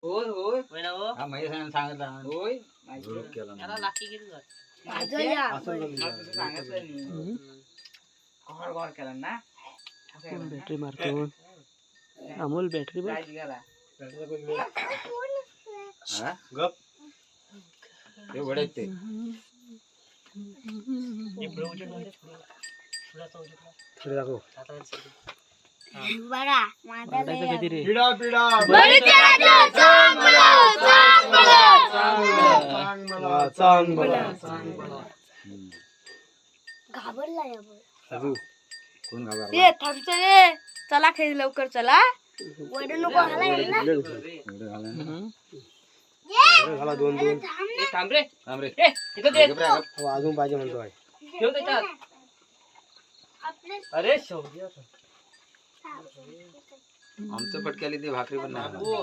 होय होय होय ना हो हा महेश सांगितलं होय ग्रुप केला याला लाकी किती घर सांगितलं घोर घोर केला ना बॅटरी मारतो अमोल बॅटरी बघ लाईट गेला गप हे वडे ते पुढे दाखव बघा माझा वाटायचं कधी रे पिढा पिढा घाबरला कोण घाबरला ये थांबच रे चला खेळ लवकर चला वडू नको घाला दोन दोन ए थांब रे थांब रे ए इथं दे अजून पाहिजे म्हणतोय ठेव त्याच्यात अरे शेवटी आमचं पटक्याली ते भाकरी पण नाही हो